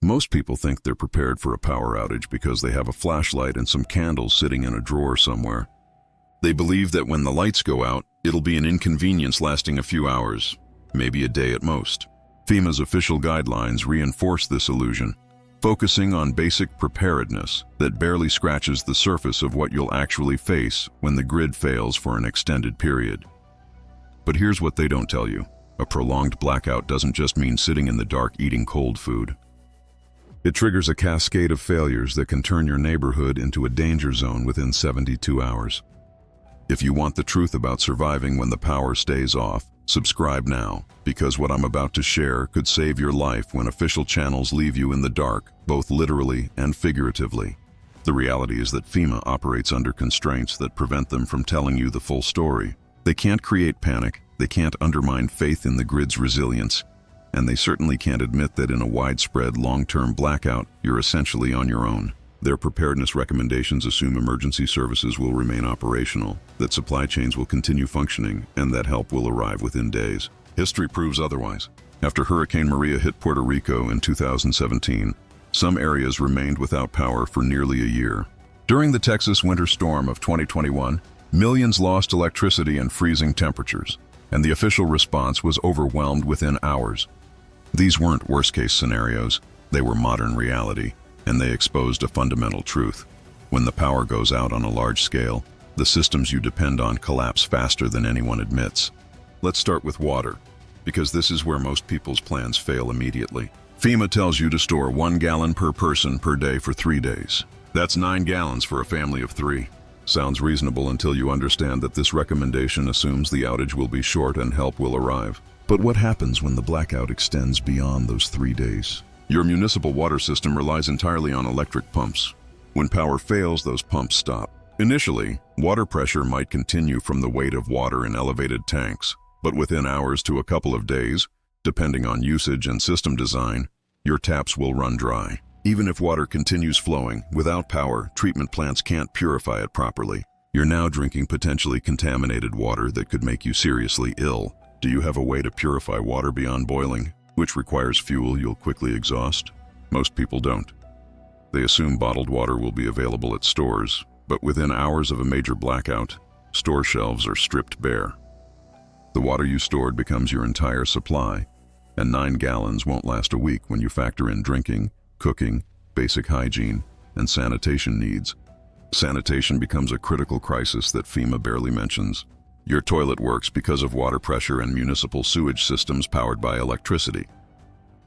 Most people think they're prepared for a power outage because they have a flashlight and some candles sitting in a drawer somewhere. They believe that when the lights go out, it'll be an inconvenience lasting a few hours, maybe a day at most. FEMA's official guidelines reinforce this illusion, focusing on basic preparedness that barely scratches the surface of what you'll actually face when the grid fails for an extended period. But here's what they don't tell you. A prolonged blackout doesn't just mean sitting in the dark eating cold food. It triggers a cascade of failures that can turn your neighborhood into a danger zone within 72 hours. If you want the truth about surviving when the power stays off, subscribe now, because what I'm about to share could save your life when official channels leave you in the dark, both literally and figuratively. The reality is that FEMA operates under constraints that prevent them from telling you the full story. They can't create panic, they can't undermine faith in the grid's resilience, and they certainly can't admit that in a widespread long-term blackout, you're essentially on your own. Their preparedness recommendations assume emergency services will remain operational, that supply chains will continue functioning, and that help will arrive within days. History proves otherwise. After Hurricane Maria hit Puerto Rico in 2017, some areas remained without power for nearly a year. During the Texas winter storm of 2021, millions lost electricity and freezing temperatures, and the official response was overwhelmed within hours. These weren't worst-case scenarios, they were modern reality, and they exposed a fundamental truth. When the power goes out on a large scale, the systems you depend on collapse faster than anyone admits. Let's start with water, because this is where most people's plans fail immediately. FEMA tells you to store 1 gallon per person per day for 3 days. That's 9 gallons for a family of 3. Sounds reasonable until you understand that this recommendation assumes the outage will be short and help will arrive. But what happens when the blackout extends beyond those 3 days? Your municipal water system relies entirely on electric pumps. When power fails, those pumps stop. Initially, water pressure might continue from the weight of water in elevated tanks, but within hours to a couple of days, depending on usage and system design, your taps will run dry. Even if water continues flowing, without power, treatment plants can't purify it properly. You're now drinking potentially contaminated water that could make you seriously ill. Do you have a way to purify water beyond boiling, which requires fuel you'll quickly exhaust? Most people don't. They assume bottled water will be available at stores, but within hours of a major blackout, store shelves are stripped bare. The water you stored becomes your entire supply, and 9 gallons won't last a week when you factor in drinking, cooking, basic hygiene, and sanitation needs. Sanitation becomes a critical crisis that FEMA barely mentions. Your toilet works because of water pressure and municipal sewage systems powered by electricity.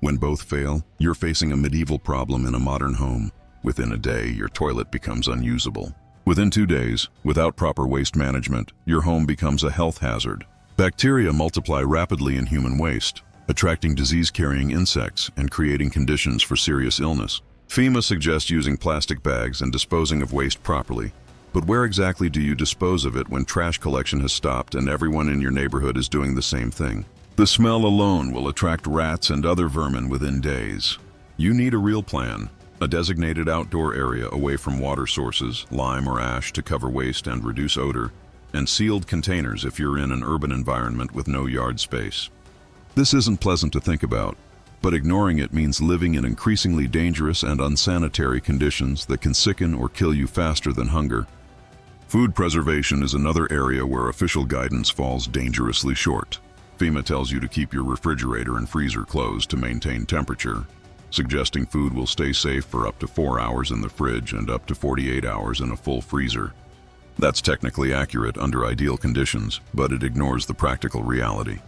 When both fail, you're facing a medieval problem in a modern home. Within a day, your toilet becomes unusable. Within 2 days, without proper waste management, your home becomes a health hazard. Bacteria multiply rapidly in human waste, attracting disease-carrying insects and creating conditions for serious illness. FEMA suggests using plastic bags and disposing of waste properly. But where exactly do you dispose of it when trash collection has stopped and everyone in your neighborhood is doing the same thing? The smell alone will attract rats and other vermin within days. You need a real plan, a designated outdoor area away from water sources, lime or ash to cover waste and reduce odor, and sealed containers if you're in an urban environment with no yard space. This isn't pleasant to think about, but ignoring it means living in increasingly dangerous and unsanitary conditions that can sicken or kill you faster than hunger. Food preservation is another area where official guidance falls dangerously short. FEMA tells you to keep your refrigerator and freezer closed to maintain temperature, suggesting food will stay safe for up to 4 hours in the fridge and up to 48 hours in a full freezer. That's technically accurate under ideal conditions, but it ignores the practical reality.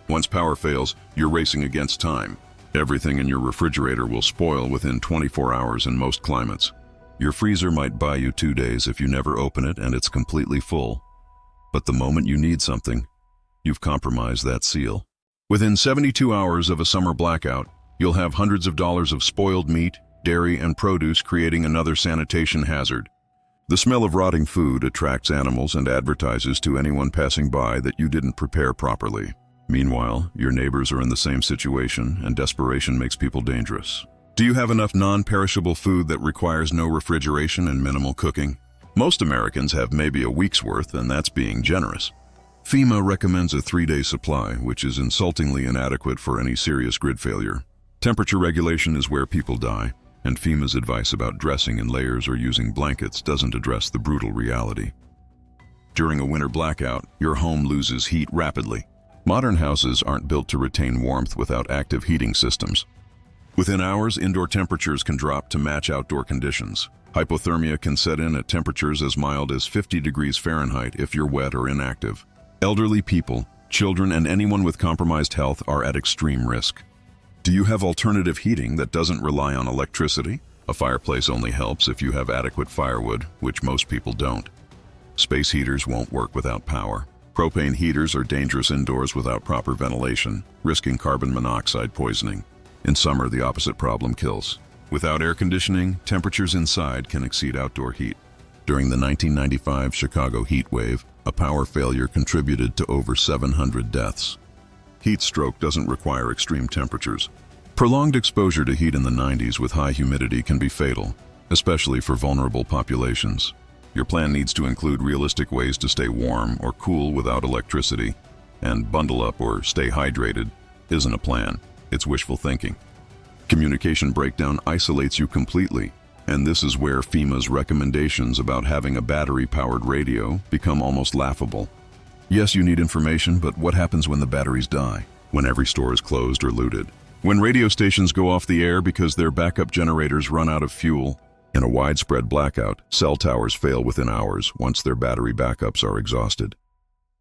Once power fails, you're racing against time. Everything in your refrigerator will spoil within 24 hours in most climates. Your freezer might buy you 2 days if you never open it and it's completely full. But the moment you need something, you've compromised that seal. Within 72 hours of a summer blackout, you'll have hundreds of dollars of spoiled meat, dairy, and produce, creating another sanitation hazard. The smell of rotting food attracts animals and advertises to anyone passing by that you didn't prepare properly. Meanwhile, your neighbors are in the same situation, and desperation makes people dangerous. Do you have enough non-perishable food that requires no refrigeration and minimal cooking? Most Americans have maybe a week's worth, and that's being generous. FEMA recommends a 3-day supply, which is insultingly inadequate for any serious grid failure. Temperature regulation is where people die, and FEMA's advice about dressing in layers or using blankets doesn't address the brutal reality. During a winter blackout, your home loses heat rapidly. Modern houses aren't built to retain warmth without active heating systems. Within hours, indoor temperatures can drop to match outdoor conditions. Hypothermia can set in at temperatures as mild as 50 degrees Fahrenheit if you're wet or inactive. Elderly people, children, and anyone with compromised health are at extreme risk. Do you have alternative heating that doesn't rely on electricity? A fireplace only helps if you have adequate firewood, which most people don't. Space heaters won't work without power. Propane heaters are dangerous indoors without proper ventilation, risking carbon monoxide poisoning. In summer, the opposite problem kills. Without air conditioning, temperatures inside can exceed outdoor heat. During the 1995 Chicago heat wave, a power failure contributed to over 700 deaths. Heat stroke doesn't require extreme temperatures. Prolonged exposure to heat in the 90s with high humidity can be fatal, especially for vulnerable populations. Your plan needs to include realistic ways to stay warm or cool without electricity, and bundle up or stay hydrated isn't a plan, it's wishful thinking. Communication breakdown isolates you completely, and this is where FEMA's recommendations about having a battery-powered radio become almost laughable. Yes, you need information, but what happens when the batteries die? When every store is closed or looted? When radio stations go off the air because their backup generators run out of fuel? In a widespread blackout, cell towers fail within hours once their battery backups are exhausted.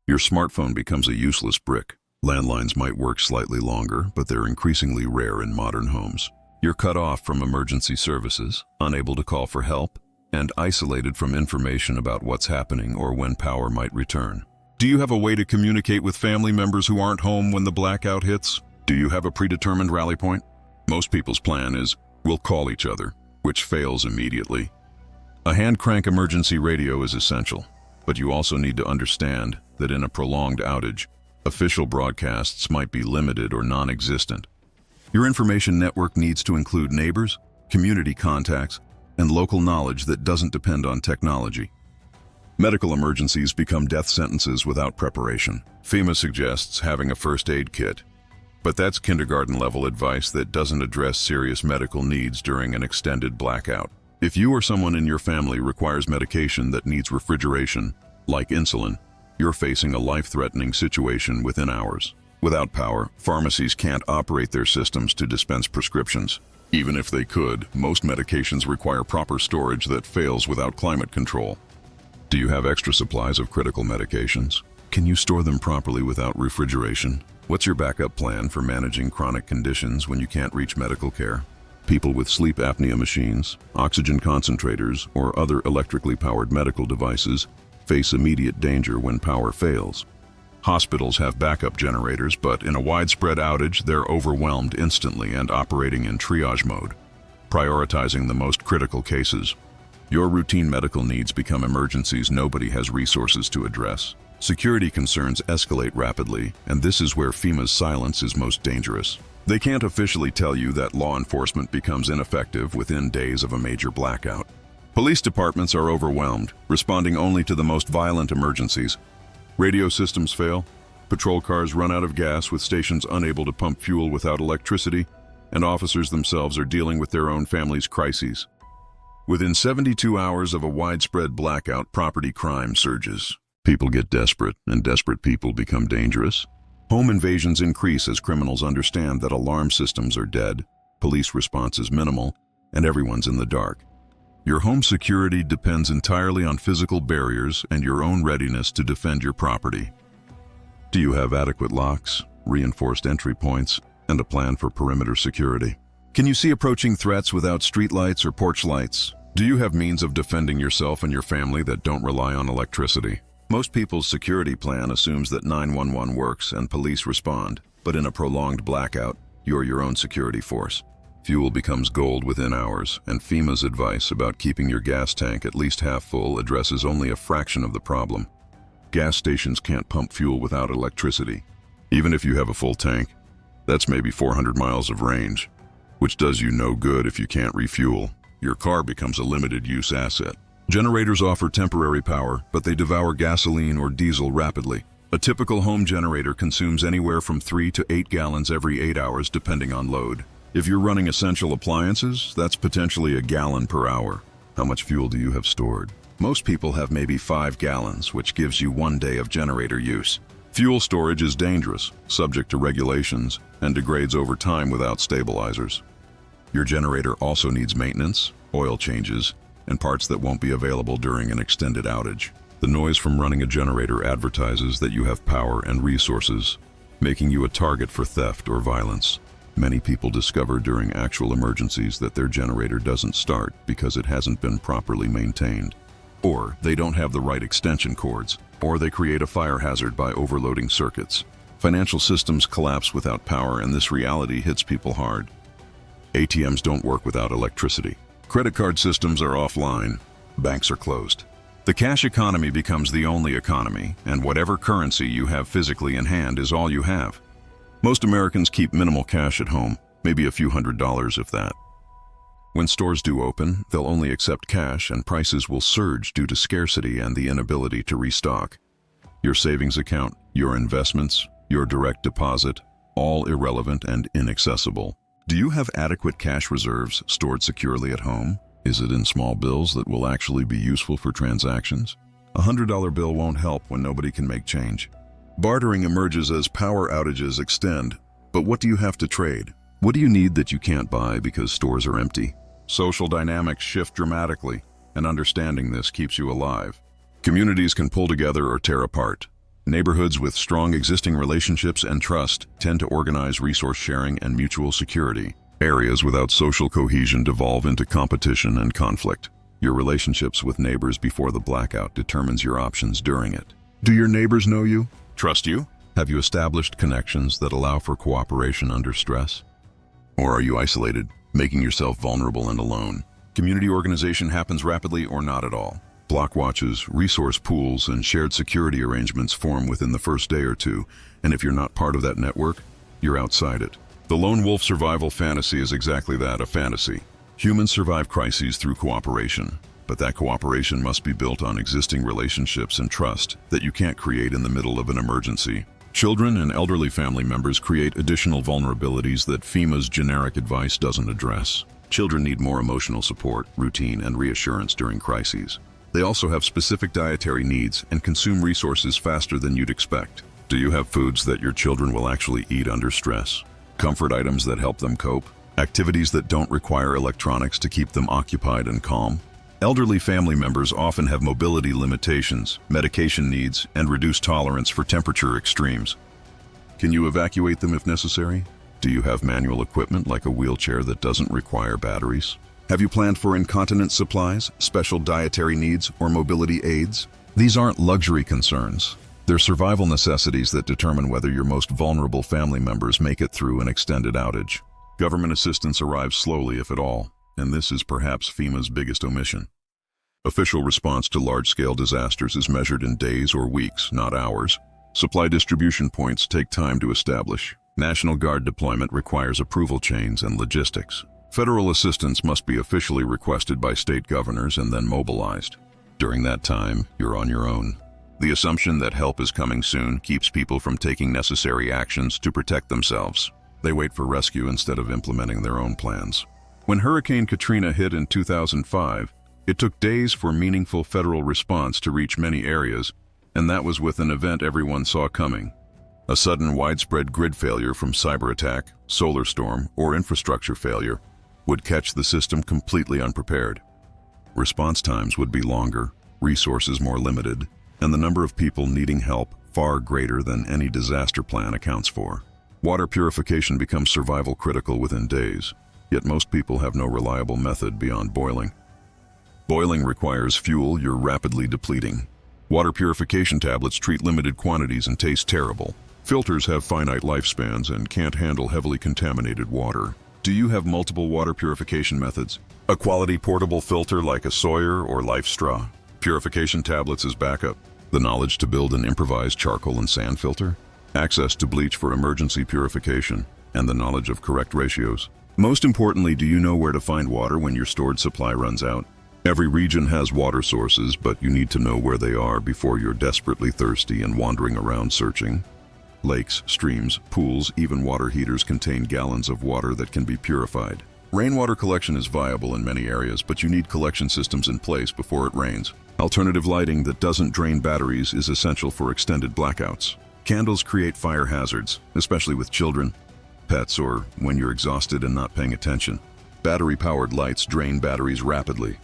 Your smartphone becomes a useless brick. Landlines might work slightly longer, but they're increasingly rare in modern homes. You're cut off from emergency services, unable to call for help, and isolated from information about what's happening or when power might return. Do you have a way to communicate with family members who aren't home when the blackout hits? Do you have a predetermined rally point? Most people's plan is, we'll call each other, which fails immediately. A hand crank emergency radio is essential, but you also need to understand that in a prolonged outage, official broadcasts might be limited or non-existent. Your information network needs to include neighbors, community contacts, and local knowledge that doesn't depend on technology. Medical emergencies become death sentences without preparation. FEMA suggests having a first aid kit, but that's kindergarten-level advice that doesn't address serious medical needs during an extended blackout. If you or someone in your family requires medication that needs refrigeration, like insulin, you're facing a life-threatening situation within hours. Without power, pharmacies can't operate their systems to dispense prescriptions. Even if they could, most medications require proper storage that fails without climate control. Do you have extra supplies of critical medications? Can you store them properly without refrigeration? What's your backup plan for managing chronic conditions when you can't reach medical care? People with sleep apnea machines, oxygen concentrators, or other electrically powered medical devices face immediate danger when power fails. Hospitals have backup generators, but in a widespread outage, they're overwhelmed instantly and operating in triage mode, prioritizing the most critical cases. Your routine medical needs become emergencies nobody has resources to address. Security concerns escalate rapidly, and this is where FEMA's silence is most dangerous. They can't officially tell you that law enforcement becomes ineffective within days of a major blackout. Police departments are overwhelmed, responding only to the most violent emergencies. Radio systems fail, patrol cars run out of gas with stations unable to pump fuel without electricity, and officers themselves are dealing with their own family's crises. Within 72 hours of a widespread blackout, property crime surges. People get desperate, and desperate people become dangerous. Home invasions increase as criminals understand that alarm systems are dead, police response is minimal, and everyone's in the dark. Your home security depends entirely on physical barriers and your own readiness to defend your property. Do you have adequate locks, reinforced entry points, and a plan for perimeter security? Can you see approaching threats without streetlights or porch lights? Do you have means of defending yourself and your family that don't rely on electricity? Most people's security plan assumes that 911 works and police respond, but in a prolonged blackout, you're your own security force. Fuel becomes gold within hours, and FEMA's advice about keeping your gas tank at least half full addresses only a fraction of the problem. Gas stations can't pump fuel without electricity. Even if you have a full tank, that's maybe 400 miles of range, which does you no good if you can't refuel. Your car becomes a limited-use asset. Generators offer temporary power, but they devour gasoline or diesel rapidly. A typical home generator consumes anywhere from 3 to 8 gallons every 8 hours depending on load. If you're running essential appliances, that's potentially a gallon per hour. How much fuel do you have stored? Most people have maybe 5 gallons, which gives you 1 day of generator use. Fuel storage is dangerous, subject to regulations, and degrades over time without stabilizers. Your generator also needs maintenance, oil changes, and parts that won't be available during an extended outage. The noise from running a generator advertises that you have power and resources, making you a target for theft or violence. Many people discover during actual emergencies that their generator doesn't start because it hasn't been properly maintained. Or they don't have the right extension cords, or they create a fire hazard by overloading circuits. Financial systems collapse without power, and this reality hits people hard. ATMs don't work without electricity. Credit card systems are offline. Banks are closed. The cash economy becomes the only economy, and whatever currency you have physically in hand is all you have. Most Americans keep minimal cash at home, maybe a few $100s if that. When stores do open, they'll only accept cash, and prices will surge due to scarcity and the inability to restock. Your savings account, your investments, your direct deposit, all irrelevant and inaccessible. Do you have adequate cash reserves stored securely at home? Is it in small bills that will actually be useful for transactions? A $100 bill won't help when nobody can make change. Bartering emerges as power outages extend, but what do you have to trade? What do you need that you can't buy because stores are empty? Social dynamics shift dramatically, and understanding this keeps you alive. Communities can pull together or tear apart. Neighborhoods with strong existing relationships and trust tend to organize resource sharing and mutual security. Areas without social cohesion devolve into competition and conflict. Your relationships with neighbors before the blackout determines your options during it. Do your neighbors know you? Trust you? Have you established connections that allow for cooperation under stress? Or are you isolated, making yourself vulnerable and alone? Community organization happens rapidly or not at all. Block watches, resource pools, and shared security arrangements form within the first day or two, and if you're not part of that network, you're outside it. The lone wolf survival fantasy is exactly that, a fantasy. Humans survive crises through cooperation, but that cooperation must be built on existing relationships and trust that you can't create in the middle of an emergency. Children and elderly family members create additional vulnerabilities that FEMA's generic advice doesn't address. Children need more emotional support, routine, and reassurance during crises. They also have specific dietary needs and consume resources faster than you'd expect. Do you have foods that your children will actually eat under stress? Comfort items that help them cope? Activities that don't require electronics to keep them occupied and calm? Elderly family members often have mobility limitations, medication needs, and reduced tolerance for temperature extremes. Can you evacuate them if necessary? Do you have manual equipment like a wheelchair that doesn't require batteries? Have you planned for incontinence supplies, special dietary needs, or mobility aids? These aren't luxury concerns. They're survival necessities that determine whether your most vulnerable family members make it through an extended outage. Government assistance arrives slowly, if at all, and this is perhaps FEMA's biggest omission. Official response to large-scale disasters is measured in days or weeks, not hours. Supply distribution points take time to establish. National Guard deployment requires approval chains and logistics. Federal assistance must be officially requested by state governors and then mobilized. During that time, you're on your own. The assumption that help is coming soon keeps people from taking necessary actions to protect themselves. They wait for rescue instead of implementing their own plans. When Hurricane Katrina hit in 2005, it took days for meaningful federal response to reach many areas, and that was with an event everyone saw coming. A sudden widespread grid failure from cyber attack, solar storm, or infrastructure failure would catch the system completely unprepared. Response times would be longer, resources more limited, and the number of people needing help far greater than any disaster plan accounts for. Water purification becomes survival critical within days, yet most people have no reliable method beyond boiling. Boiling requires fuel you're rapidly depleting. Water purification tablets treat limited quantities and taste terrible. Filters have finite lifespans and can't handle heavily contaminated water. Do you have multiple water purification methods? A quality portable filter like a Sawyer or Life Straw? Purification tablets as backup? The knowledge to build an improvised charcoal and sand filter? Access to bleach for emergency purification? And the knowledge of correct ratios? Most importantly, do you know where to find water when your stored supply runs out? Every region has water sources, but you need to know where they are before you're desperately thirsty and wandering around searching. Lakes, streams, pools, even water heaters contain gallons of water that can be purified. Rainwater collection is viable in many areas, but you need collection systems in place before it rains. Alternative lighting that doesn't drain batteries is essential for extended blackouts. Candles create fire hazards, especially with children, pets, or when you're exhausted and not paying attention. Battery-powered lights drain batteries rapidly.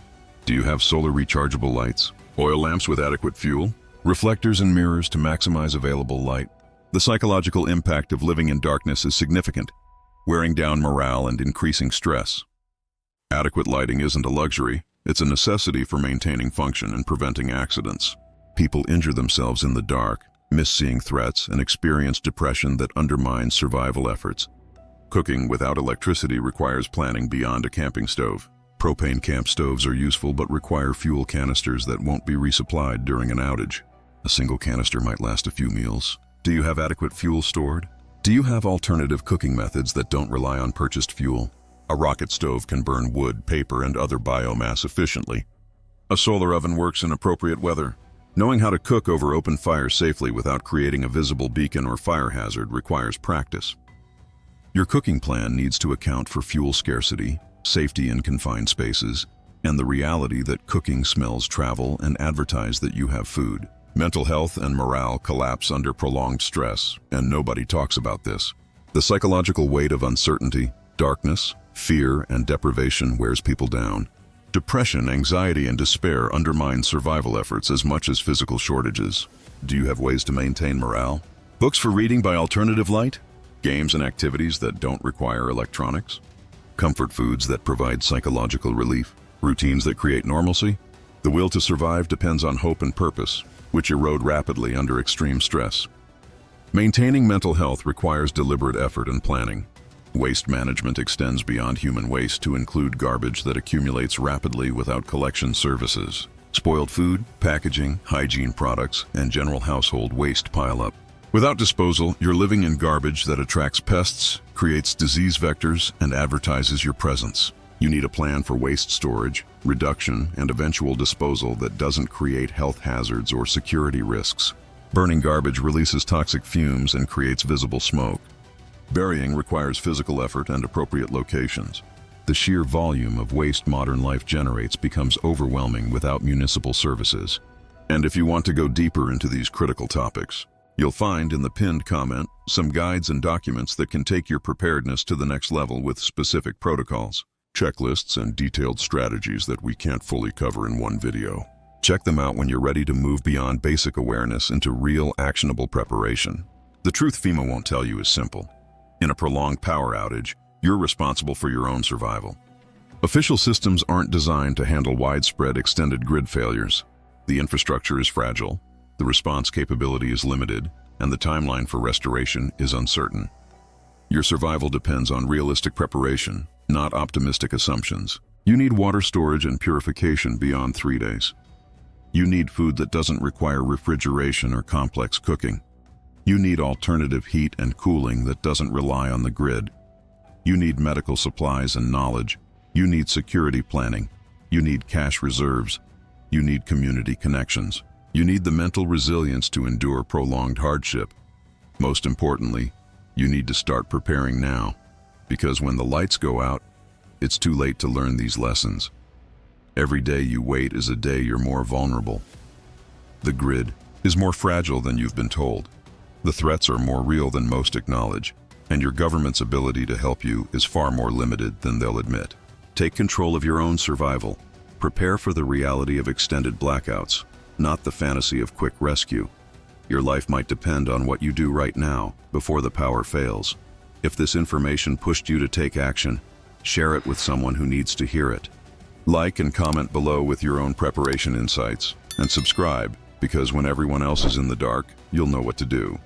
Do you have solar rechargeable lights? Oil lamps with adequate fuel? Reflectors and mirrors to maximize available light? The psychological impact of living in darkness is significant, wearing down morale and increasing stress. Adequate lighting isn't a luxury, it's a necessity for maintaining function and preventing accidents. People injure themselves in the dark, miss seeing threats, and experience depression that undermines survival efforts. Cooking without electricity requires planning beyond a camping stove. Propane camp stoves are useful but require fuel canisters that won't be resupplied during an outage. A single canister might last a few meals. Do you have adequate fuel stored? Do you have alternative cooking methods that don't rely on purchased fuel? A rocket stove can burn wood, paper, and other biomass efficiently. A solar oven works in appropriate weather. Knowing how to cook over open fire safely without creating a visible beacon or fire hazard requires practice. Your cooking plan needs to account for fuel scarcity, safety in confined spaces, and the reality that cooking smells travel and advertise that you have food. Mental health and morale collapse under prolonged stress, and nobody talks about this. The psychological weight of uncertainty, darkness, fear, and deprivation wears people down. Depression, anxiety, and despair undermine survival efforts as much as physical shortages. Do you have ways to maintain morale? Books for reading by alternative light? Games and activities that don't require electronics? Comfort foods that provide psychological relief? Routines that create normalcy? The will to survive depends on hope and purpose, which erode rapidly under extreme stress. Maintaining mental health requires deliberate effort and planning. Waste management extends beyond human waste to include garbage that accumulates rapidly without collection services. Spoiled food, packaging, hygiene products, and general household waste pile up. Without disposal, you're living in garbage that attracts pests, creates disease vectors, and advertises your presence. You need a plan for waste storage, reduction, and eventual disposal that doesn't create health hazards or security risks. Burning garbage releases toxic fumes and creates visible smoke. Burying requires physical effort and appropriate locations. The sheer volume of waste modern life generates becomes overwhelming without municipal services. And if you want to go deeper into these critical topics, you'll find in the pinned comment some guides and documents that can take your preparedness to the next level with specific protocols, checklists, and detailed strategies that we can't fully cover in one video. Check them out when you're ready to move beyond basic awareness into real, actionable preparation. The truth FEMA won't tell you is simple. In a prolonged power outage, you're responsible for your own survival. Official systems aren't designed to handle widespread extended grid failures. The infrastructure is fragile, the response capability is limited, and the timeline for restoration is uncertain. Your survival depends on realistic preparation, not optimistic assumptions. You need water storage and purification beyond 3 days. You need food that doesn't require refrigeration or complex cooking. You need alternative heat and cooling that doesn't rely on the grid. You need medical supplies and knowledge. You need security planning. You need cash reserves. You need community connections. You need the mental resilience to endure prolonged hardship. Most importantly, you need to start preparing now, because when the lights go out, it's too late to learn these lessons. Every day you wait is a day you're more vulnerable. The grid is more fragile than you've been told. The threats are more real than most acknowledge, and your government's ability to help you is far more limited than they'll admit. Take control of your own survival. Prepare for the reality of extended blackouts, not the fantasy of quick rescue. Your life might depend on what you do right now, before the power fails. If this information pushed you to take action, share it with someone who needs to hear it. Like and comment below with your own preparation insights, and subscribe, because when everyone else is in the dark, you'll know what to do.